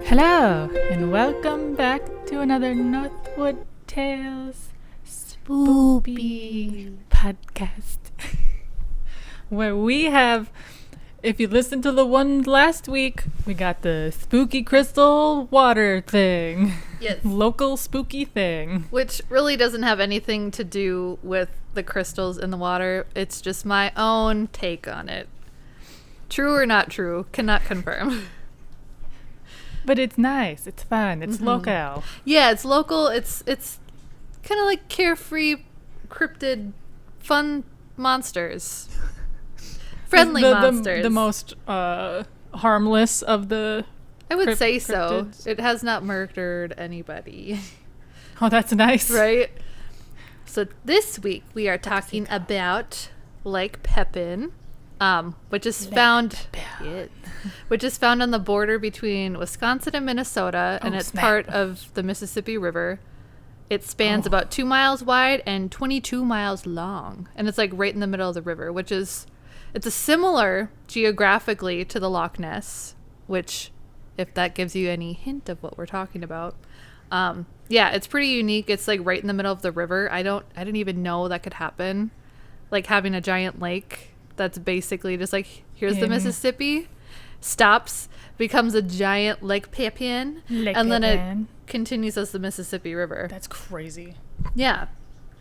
Hello, and welcome back to another Northwood Tales Spooky Podcast. Where we have, if you listened to the one last week, we got the spooky crystal water thing. Yes. Local spooky thing. Which really doesn't have anything to do with the crystals in the water. It's just my own take on it. True or not true, cannot confirm. But it's nice. It's fun. It's local. Yeah, it's local. It's kind of like carefree, cryptid, fun monsters. Friendly monsters. The most harmless of the I would say so. cryptids. It has not murdered anybody. Oh, that's nice. Right? So this week we are talking about Lake Pepin, which is found on the border between Wisconsin and Minnesota, and it's part of the Mississippi River. It spans about 2 miles wide and 22 miles long, and it's like right in the middle of the river, which is it's a similar geographically to the Loch Ness, which, if that gives you any hint of what we're talking about. Yeah, it's pretty unique. It's like right in the middle of the river. I didn't even know that could happen. Like having a giant lake that's basically just like, here's the Mississippi, stops, becomes a giant Lake Pepin, and then it continues as the Mississippi River. That's crazy. Yeah.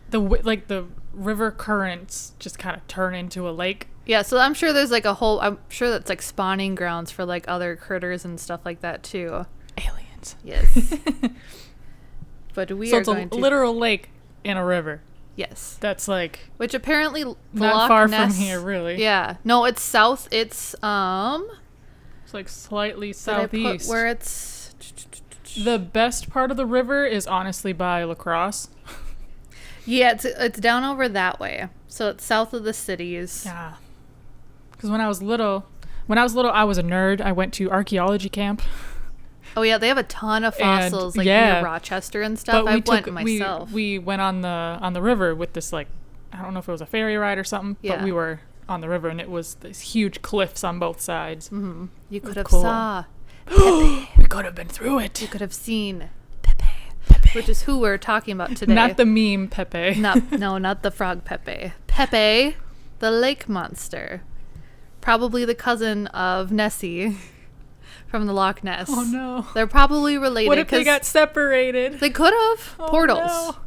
The river currents just kind of turn into a lake. Yeah, so I'm sure there's like I'm sure that's like spawning grounds for like other critters and stuff like that too. Aliens. Yes. But it's a literal lake in a river. Yes. That's like which apparently not Loch far Ness, from here, really. Yeah. No, it's south. It's like slightly did I put southeast. where it's The best part of the river is honestly by La Crosse. Yeah, it's down over that way. So it's south of the cities. Yeah. Because when I was little, I was a nerd. I went to archaeology camp. Oh yeah, they have a ton of fossils near Rochester and stuff. I went myself. We went on the river with this, like, I don't know if it was a ferry ride or something, but we were on the river and it was these huge cliffs on both sides. Mm-hmm. You could have cool. saw Pepie. We could have been through it. You could have seen Pepie, which is who we're talking about today. Not the meme Pepie. Not the frog Pepie. Pepie, the lake monster. Probably the cousin of Nessie from the Loch Ness. Oh no. They're probably related. What if they got separated? They could have. Oh, Portals. No.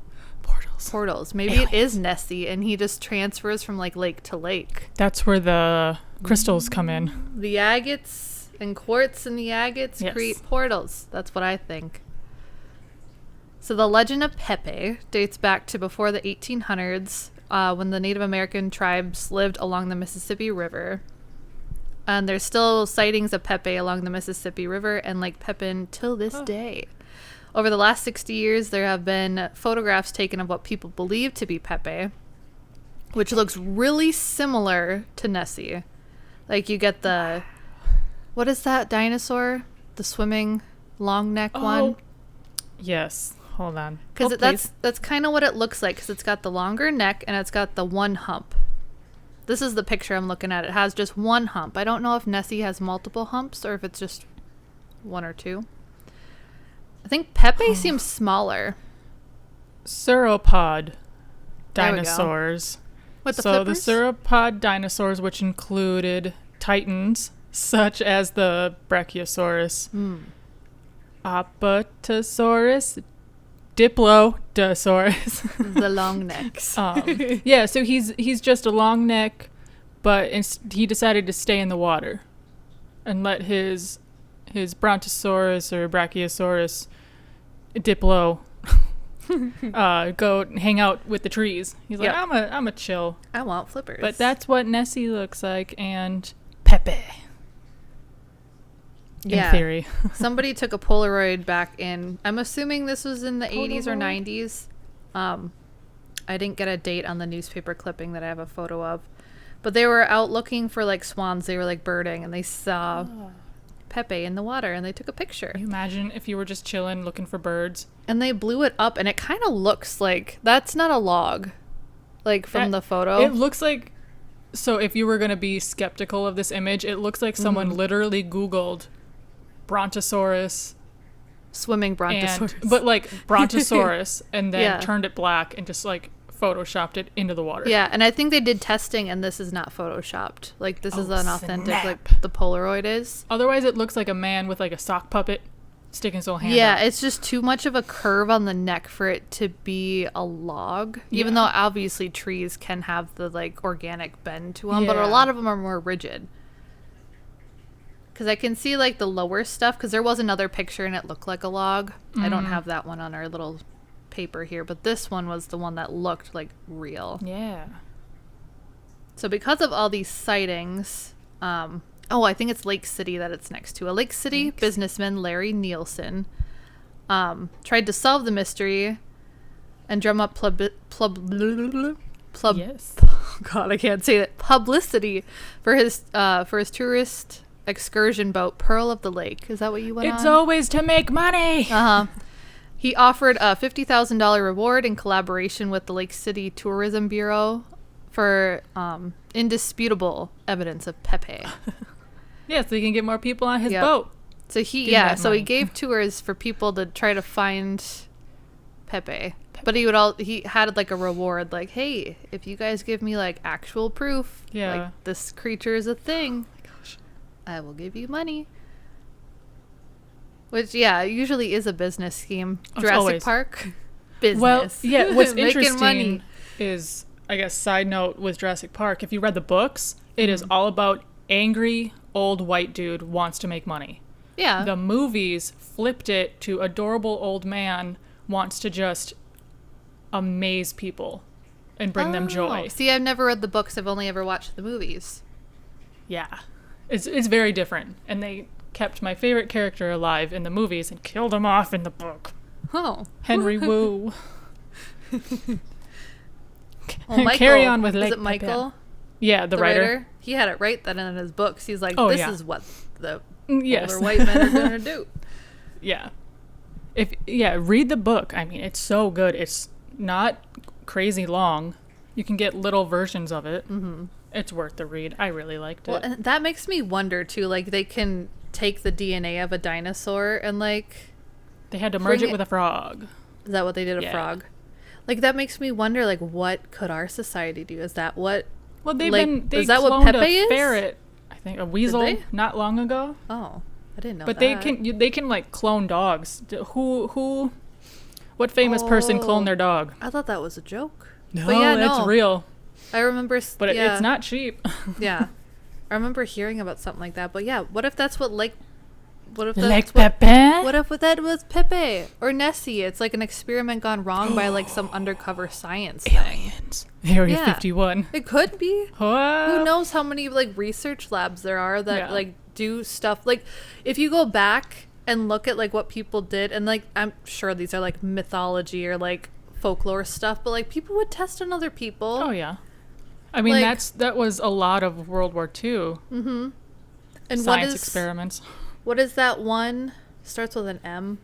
Portals. Maybe Aliens. it is Nessie and he just transfers from like lake to lake. That's where the crystals come in. The agates and quartz and the agates create portals. That's what I think. So the legend of Pepie dates back to before the 1800s, when the Native American tribes lived along the Mississippi River. And there's still sightings of Pepie along the Mississippi River and Lake Pepin till this day. Over the last 60 years, there have been photographs taken of what people believe to be Pepie, which looks really similar to Nessie. Like you get the, what is that dinosaur? The swimming long neck one? Yes. Hold on. Because that's kind of what it looks like, because it's got the longer neck and it's got the one hump. This is the picture I'm looking at. It has just one hump. I don't know if Nessie has multiple humps or if it's just one or two. I think Pepie seems smaller. Sauropod dinosaurs. What, the so flippers? The sauropod dinosaurs, which included titans such as the Brachiosaurus, Apatosaurus, Diplodosaurus, the long necks. Yeah, so he's just a long neck, but he decided to stay in the water and let his Brontosaurus or Brachiosaurus Diplo go hang out with the trees. He's like, I'm a chill. I want flippers. But that's what Nessie looks like, and Pepie. In theory. Somebody took a Polaroid back in, I'm assuming this was in the 80s or 90s. I didn't get a date on the newspaper clipping that I have a photo of. But they were out looking for like swans. They were like birding and they saw Pepie in the water and they took a picture. Can you imagine if you were just chilling looking for birds? And they blew it up and it kind of looks like, that's not a log. Like from the photo. It looks like, so if you were going to be skeptical of this image, it looks like someone literally Googled Brontosaurus swimming brontosaurus. but like brontosaurus, and then Yeah. turned it black and just like photoshopped it into the water. Yeah, and I think they did testing, and this is not photoshopped. Like, this is an authentic, snap. like, the Polaroid is. Otherwise, it looks like a man with like a sock puppet sticking his little hand Yeah, out. it's just too much of a curve on the neck for it to be a log. Even though obviously trees can have the like organic bend to them, but a Yeah. lot of them are more rigid. Because I can see like the lower stuff, because there was another picture and it looked like a log. I don't have that one on our little paper here, but this one was the one that looked like real. Yeah. So because of all these sightings, I think it's Lake City that it's next to. A Lake City businessman, Larry Nielsen, tried to solve the mystery and drum up Yes. God, I can't say it. Publicity for his tourist excursion boat, Pearl of the Lake. Is that what you went on? It's always to make money. He offered a $50,000 reward in collaboration with the Lake City Tourism Bureau for indisputable evidence of Pepie. Yeah, so he can get more people on his Yep. boat. So Give he that he money. gave tours for people to try to find Pepie. But he had like a reward, like, hey, if you guys give me like actual proof, Yeah. like this creature is a thing, I will give you money. Which usually is a business scheme. It's Jurassic always. Park, business. Well, yeah, what's Making interesting money. is, I guess, side note with Jurassic Park, if you read the books, it is all about angry old white dude wants to make money. Yeah. The movies flipped it to adorable old man wants to just amaze people and bring them joy. See, I've never read the books. I've only ever watched the movies. Yeah. It's very different. And they kept my favorite character alive in the movies and killed him off in the book. Oh. Henry Wu. Well, Michael, Carry on with is Lake it Michael? Yeah, the writer. He had it right then in his books. He's like, Oh, this yeah. is what the Yes. older white men are going to do. Yeah. Read the book. I mean, it's so good. It's not crazy long. You can get little versions of it. Mm-hmm. It's worth the read. I really liked it. Well, and that makes me wonder, too. Like, they can take the DNA of a dinosaur and, like... They had to merge bring it with a frog. Is that what they did, a Yeah. frog? Like, that makes me wonder, like, what could our society do? Is that what... Well, they is that what cloned Pepie a is? ferret, I think, a weasel, they? not long ago. Oh, I didn't know But that. they can like clone dogs. What famous person cloned their dog? I thought that was a joke. No, But yeah, that's no. real. I remember... But it's not cheap. Yeah. I remember hearing about something like that. But yeah, what if that's what Lake What if Lake that's Pepin? what if that was Pepie or Nessie? It's like an experiment gone wrong by like some undercover science thing. Aliens. Area Yeah. 51. It could be. What? Who knows how many like research labs there are that Yeah. like do stuff like if you go back and look at like what people did and like I'm sure these are like mythology or like folklore stuff, but like people would test on other people. Oh yeah. I mean Like- that was a lot of World War II And what science is experiments. what is that one? Starts with an M.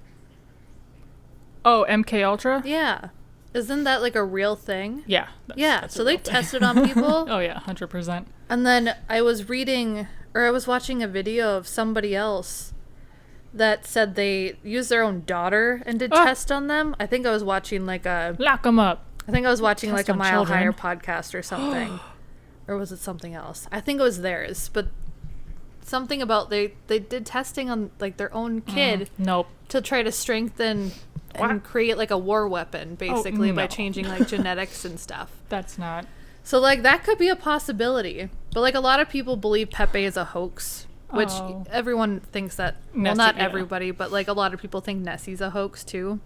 Oh, MK Ultra? Yeah. Isn't that like a real thing? Yeah. Yeah. a So they real thing. tested on people. Oh yeah, 100%. And then I was reading, or I was watching a video of somebody else that said they used their own daughter and did tests on them. I think I was watching like a, Lock them up. I think I was watching Test like a on Mile children. Higher podcast or something. Or was it something else? I think it was theirs, but something about they did testing on like their own kid Nope. to try to strengthen and What? create like a war weapon basically by no. changing like genetics and stuff. That's not. So, like, that could be a possibility. But, like, a lot of people believe Pepie is a hoax, which Oh. everyone thinks that, well, Nessie, not yeah. everybody, but, like, a lot of people think Nessie's a hoax, too.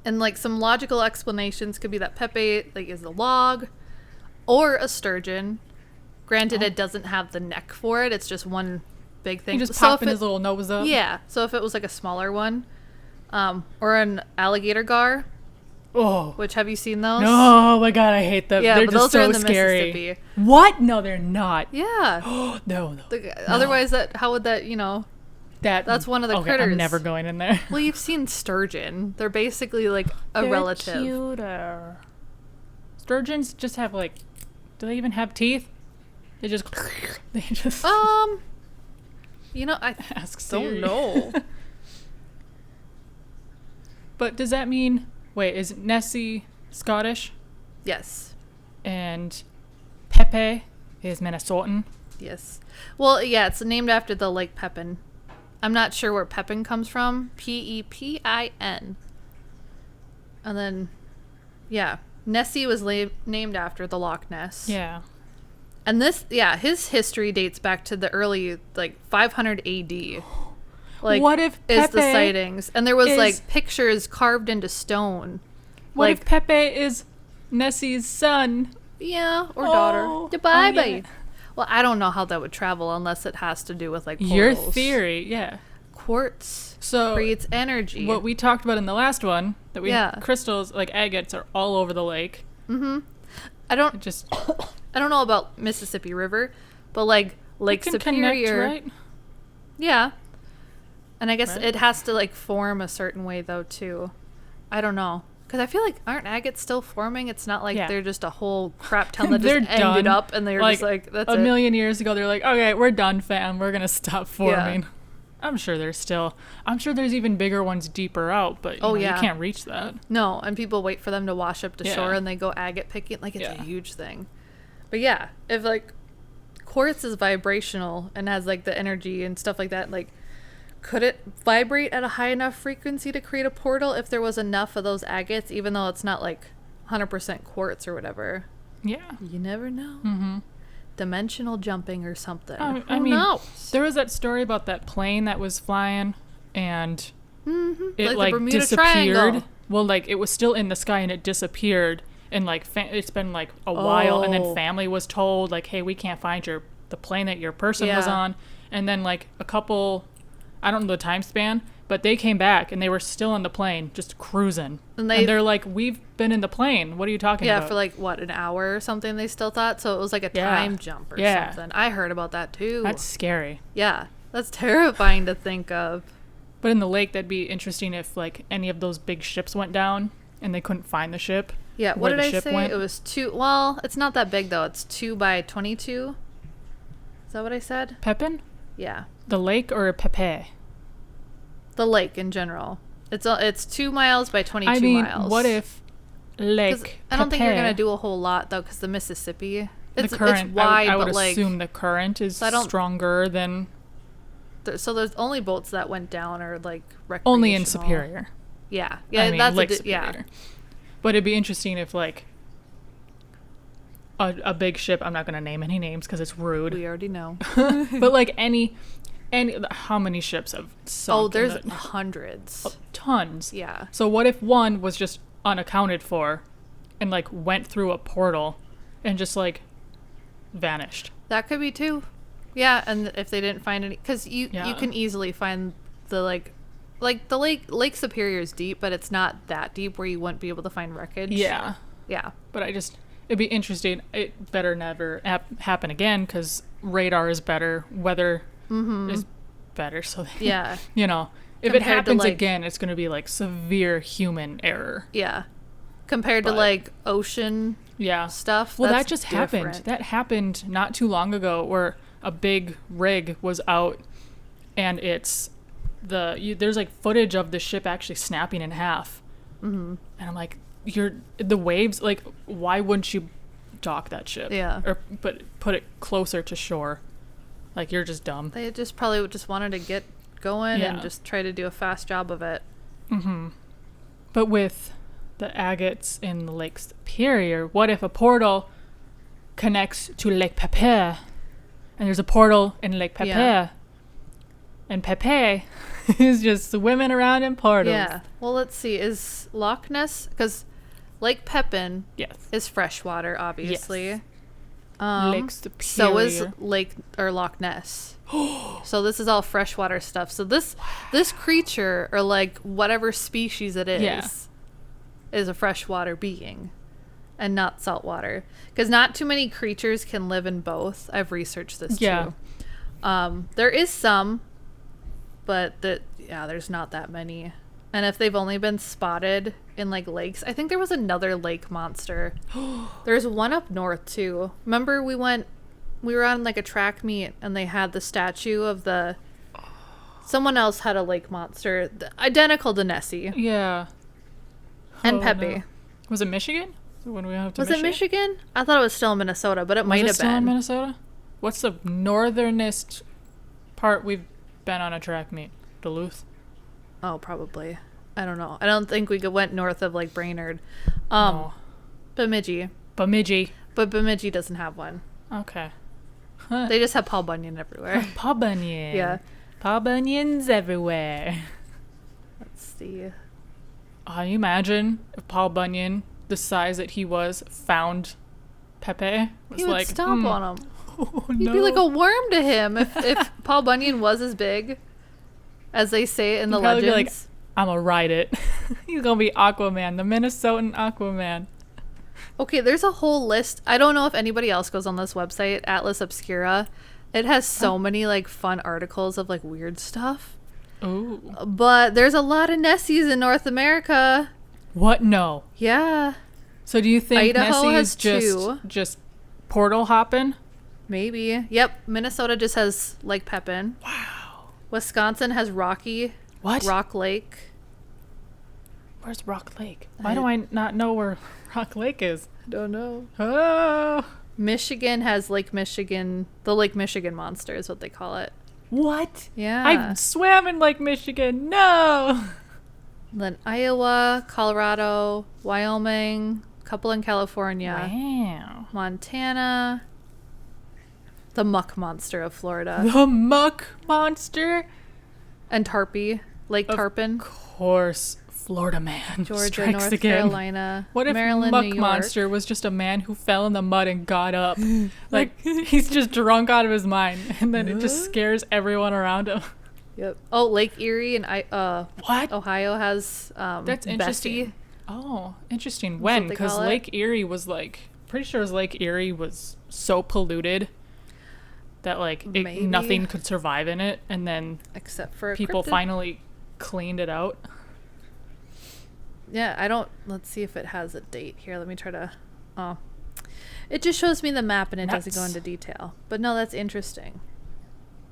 And, like, some logical explanations could be that Pepie, like, is a log or a sturgeon. Granted, it doesn't have the neck for it. It's just one big thing. He just So popping if his little nose up. yeah. So, if it was, like, a smaller one, or an alligator gar, Oh. which, have you seen those? Oh my god, I hate them. Yeah, They're but just those are so in the scary. Mississippi. What? No, they're not. Yeah. No. Otherwise, how would that, that's one of the okay, critters. I'm never going in there. Well, you've seen sturgeon. They're basically like a relative. Cuter. Sturgeons just have like, do they even have teeth? They just, I ask don't Siri. know. But does that mean... Wait, is Nessie Scottish? Yes. And Pepie is Minnesotan? Yes. Well, yeah, it's named after the Lake Pepin. I'm not sure where Pepin comes from. Pepin. And then, yeah, Nessie was named after the Loch Ness. Yeah. And his history dates back to the early, 500 AD. What if is the Pepie sightings? And there was, pictures carved into stone. What if Pepie is Nessie's son? Yeah, or daughter. Goodbye, baby. Well, I don't know how that would travel unless it has to do with, portals. Your theory, yeah. Quartz So creates energy. What we talked about in the last one, that crystals, agates, are all over the lake. Mm-hmm. I don't know about Mississippi River, but, Lake Superior. Connect, right? Yeah. And I guess it has to, form a certain way, though, too. I don't know. Because I feel aren't agates still forming? It's not they're just a whole crap ton that just ended up and they're just that's a million years ago, they're okay, we're done, fam. We're going to stop forming. Yeah. I'm sure there's even bigger ones deeper out, but you can't reach that. No, and people wait for them to wash up to shore and they go agate picking. It's a huge thing. But yeah, if quartz is vibrational and has the energy and stuff like that, could it vibrate at a high enough frequency to create a portal if there was enough of those agates, even though it's not 100% quartz or whatever? Yeah. You never know. Mm-hmm. Dimensional jumping or something. I mean, there was that story about that plane that was flying and it disappeared. Triangle. Well, it was still in the sky and it disappeared. And it's been a while, and then family was told hey, we can't find the plane that your person was on. And then a couple, I don't know the time span, but they came back and they were still on the plane, just cruising. And they're we've been in the plane. What are you talking about? Yeah, for an hour or something, they still thought. So it was a time jump or something. I heard about that too. That's scary. Yeah, that's terrifying to think of. But in the lake, that'd be interesting if any of those big ships went down and they couldn't find the ship. Yeah, what did I say? Went? It was 2. Well, it's not that big though. It's 2 by 22. Is that what I said? Pepin? Yeah. The lake or Pepie? The lake in general. It's 2 miles by 22 miles. What if Lake I don't think you're gonna do a whole lot though, because the Mississippi, it's wide. I would but assume the current is stronger than. So there's only boats that went down or recreational. Only in Superior. Yeah, that's Lake Superior. But it'd be interesting if a big ship. I'm not gonna name any names because it's rude. We already know. But any how many ships have sunk? Oh, there's hundreds. Tons. Yeah. So what if one was just unaccounted for and went through a portal and just vanished? That could be too. Yeah, and if they didn't find any, because you can easily find the the Lake Superior is deep, but it's not that deep where you wouldn't be able to find wreckage. Yeah. Yeah. But it'd be interesting. It better never happen again because radar is better, weather is better. So yeah, if it happens again, it's going to be severe human error. Yeah. Compared to ocean stuff. Well, that just happened. That happened not too long ago where a big rig was out and it's there's footage of the ship actually snapping in half. Mm-hmm. And I'm the waves, why wouldn't you dock that ship? Yeah. Or put it closer to shore. You're just dumb. They just probably just wanted to get going and just try to do a fast job of it. Mm-hmm. But with the agates in the Lake Superior, what if a portal connects to Lake Pepin and there's a portal in Lake Pepin? Yeah. And Pepie is just swimming around in portals. Yeah. Well, let's see. Is Loch Ness... Because Lake Pepin is freshwater, obviously. Yes. Lake Superior. So is Loch Ness. So this is all freshwater stuff. So this creature, or whatever species it is a freshwater being and not saltwater. Because not too many creatures can live in both. I've researched this too. There is some, but there's not that many. And if they've only been spotted in lakes, I think there was another lake monster. There's one up north too. Remember we were on a track meet and they had the statue of someone else had a lake monster identical to Nessie. Yeah. And Oh, Pepie. no. Was it Michigan? When we went to Was it Michigan? I thought it was still in Minnesota, but it might have Was it still in been. Minnesota? What's the northernest part we've been on a track meet? Duluth? Oh, probably. I don't know. I don't think we went north of like Brainerd. No. Bemidji. Bemidji. But Bemidji doesn't have one. Okay. Huh. They just have Paul Bunyan everywhere. Paul Bunyan. Yeah. Paul Bunyan's everywhere. Let's see. Oh, you imagine if Paul Bunyan, the size that he was, found Pepie? Was He would like, stomp on him. Oh, He'd be like a worm to him if Paul Bunyan was as big as they say in the He'd probably be legends. like, I'm gonna ride it. He's gonna be Aquaman, the Minnesotan Aquaman. Okay, there's a whole list. I don't know if anybody else goes on this website, Atlas Obscura. It has so many like fun articles of like weird stuff. Ooh. But there's a lot of Nessies in North America. What? No. Yeah, So do you think Idaho Nessie has is two. just portal hopping? maybe. Yep, Minnesota just has Lake Pepin. Wow. Wisconsin has Rock Lake. Where's Rock Lake? Why do I not know where Rock Lake is? Don't know. Oh. Michigan has Lake Michigan. The Lake Michigan Monster is what they call it. What? Yeah. I swam in Lake Michigan. No. Then Iowa, Colorado, Wyoming, a couple in California, Wow. Montana, the Muck Monster of Florida, The Muck Monster? and Tarpey, Lake Tarpon, Of course, Florida man Georgia, strikes North again. Carolina, What if Maryland, Muck New York. Monster was just a man who fell in the mud and got up? Like, he's just drunk out of his mind, and then it just scares everyone around him. Yep. Oh, Lake Erie and What? Ohio has That's interesting. Bessie. Oh, interesting. what When? they Because call it. Lake Erie was like, pretty sure Lake Erie was so polluted that like Maybe. nothing could survive in it, and then Except for a people cryptid. finally cleaned it out. Yeah, I don't. Let's see if it has a date here. Let me try to. Oh, it just shows me the map and it doesn't go Nuts. into detail. But no, that's interesting.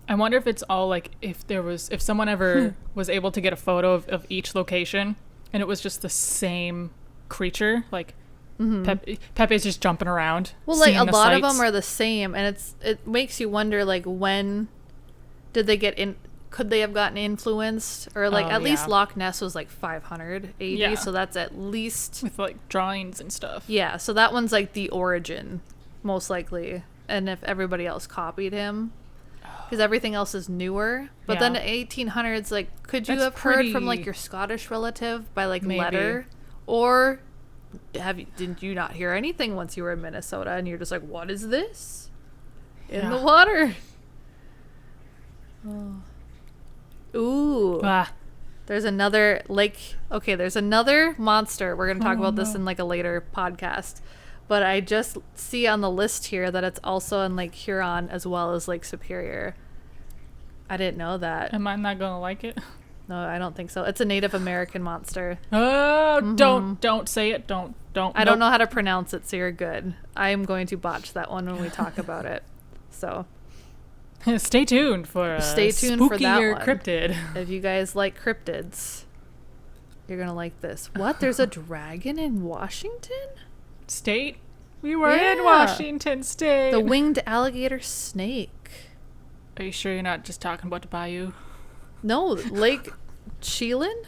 I wonder if it's all like if someone ever was able to get a photo of each location and it was just the same creature, like Pepe's just jumping around. Well, like seeing a the lot of sights. them are the same, and it makes you wonder, like, when did they get in? Could they have gotten influenced, or like at least yeah. Loch Ness was like 500 AD, Yeah. so that's at least with like drawings and stuff. yeah. So that one's like the origin, most likely, and if everybody else copied him. Because everything else is newer, but then Yeah. 1800s, like, could you That's have heard from like pretty- your Scottish relative by like Maybe. letter, or didn't you not hear anything once you were in Minnesota and you're just like, what is this in the Yeah. water? Oh. Ooh, Ah, there's another lake. Okay, there's another monster. We're gonna talk Oh, about this no. in like a later podcast. But I just see on the list here that it's also in Lake Huron as well as Lake Superior. I didn't know that. am I not gonna like it? No, I don't think so. It's a Native American monster. Oh, don't say it. Don't. I don't know how to pronounce it, so you're good. I am going to botch that one when we talk about it. So Stay tuned for Stay tuned for that spookier one. cryptid. if you guys like cryptids, you're going to like this. What? There's a dragon in Washington? State? We were in Yeah. Washington State. The winged alligator snake. Are you sure you're not just talking about the bayou? No, Lake Chelan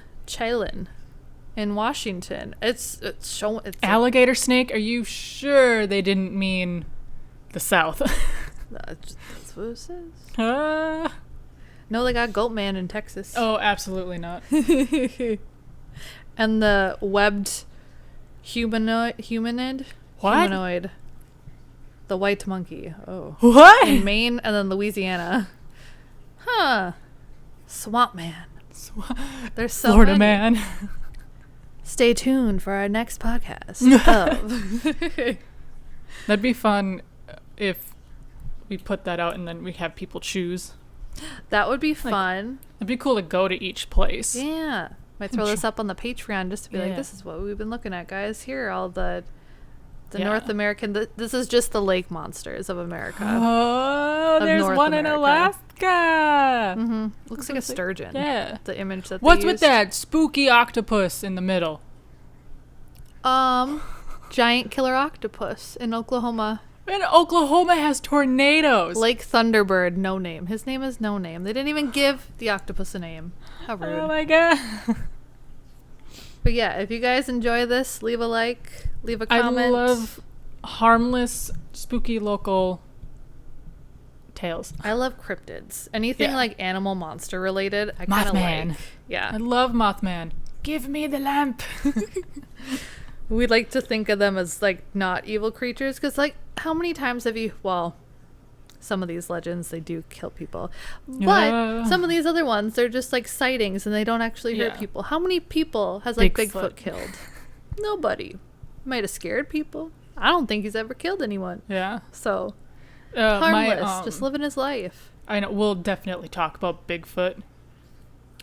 in Washington. It's showing. It's Alligator snake? Are you sure they didn't mean the South? that's what it says. Ah. No, they got Goatman in Texas. Oh, absolutely not. And the webbed humanid. What? Humanoid. The white monkey. Oh. What? In Maine and then Louisiana. Huh. Swamp Man. There's so Florida many. man. Stay tuned for our next podcast of That'd be fun if we put that out and then we have people choose. That would be fun. It'd be cool to go to each place. Yeah. Might throw this up on the Patreon just to be like, Yeah. this is what we've been looking at, guys. Here are all the Yeah. North American. This is just the lake monsters of America. Oh, Of there's North one in America. Alaska. Mm-hmm. Looks like a sturgeon. Yeah. The image that they What's with used. that spooky octopus in the middle? Giant killer octopus in Oklahoma. And Oklahoma has tornadoes. Lake Thunderbird, no name. His name is no name. They didn't even give the octopus a name. How rude. Oh my god. But yeah, if you guys enjoy this, leave a like, leave a comment. I love harmless, spooky local tales. I love cryptids. Anything like animal monster related, I kind of Mothman. like. Yeah. I love Mothman. Give me the lamp. We like to think of them as like not evil creatures because like how many times have you, well, some of these legends they do kill people, but some of these other ones they're just like sightings and they don't actually hurt people. How many people has like Bigfoot killed? Nobody. Might have scared people. I don't think he's ever killed anyone. Yeah. So harmless, just living his life. I know we'll definitely talk about Bigfoot.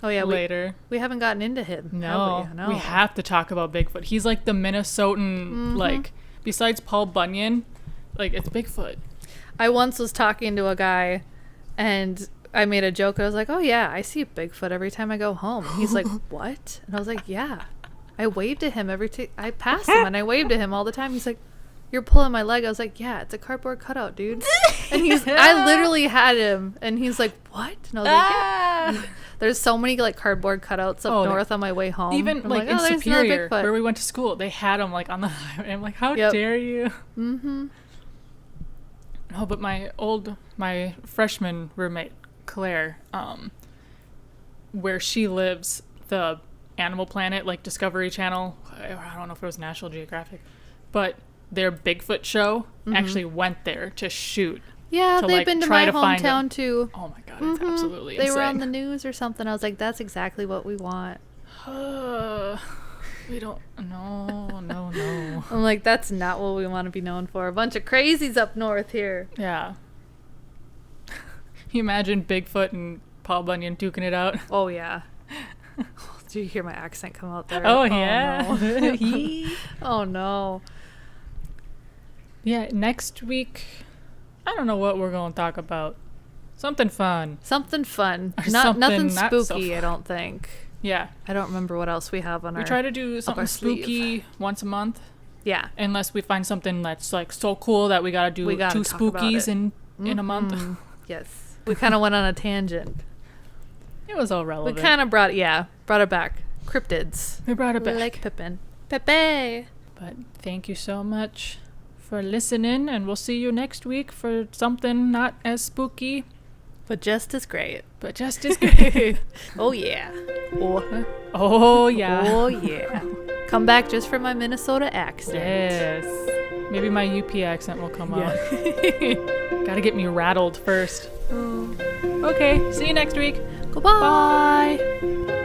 Oh yeah, later. We haven't gotten into him. No, have we? No. We have to talk about Bigfoot. He's like the Minnesotan, like besides Paul Bunyan, like it's Bigfoot. I once was talking to a guy, and I made a joke. I was like, "Oh yeah, I see Bigfoot every time I go home." And he's like, "What?" And I was like, "Yeah, I waved to him I passed him and I waved to him all the time." He's like, "You're pulling my leg." I was like, "Yeah, it's a cardboard cutout, dude." And I literally had him, and he's like, "What?" And I was like, "Yeah." There's so many like cardboard cutouts up north on my way home. Even like in Superior, where we went to school, they had them like on the highway. I'm like, how dare you? Mm-hmm. No, but my freshman roommate Claire, where she lives, the Animal Planet, like Discovery Channel. I don't know if it was National Geographic, but their Bigfoot show actually went there to shoot. Yeah, they've been to my hometown too. Oh my god, it's absolutely insane. They were on the news or something. I was like, that's exactly what we want. We don't. No. I'm like, that's not what we want to be known for. A bunch of crazies up north here. Yeah. You imagine Bigfoot and Paul Bunyan duking it out? Oh yeah. Did you hear my accent come out there? Oh yeah. No. Oh no. Yeah, next week, I don't know what we're going to talk about. Something fun. Something fun. Nothing spooky, so fun. I don't think. Yeah. I don't remember what else we have on our We try to do something spooky once a month. Yeah. Unless we find something that's like so cool that we got to do 2 spookies in a month. Yes. We kind of went on a tangent. It was all relevant. We kind of brought it back. Cryptids. We brought it back. Lake Pepin. Pepie. But thank you so much for listening, and we'll see you next week for something not as spooky, but just as great. Oh yeah. Oh yeah. Oh yeah. Come back just for my Minnesota accent. Yes. Maybe my UP accent will come out. Gotta get me rattled first. Okay, see you next week. Goodbye. Bye.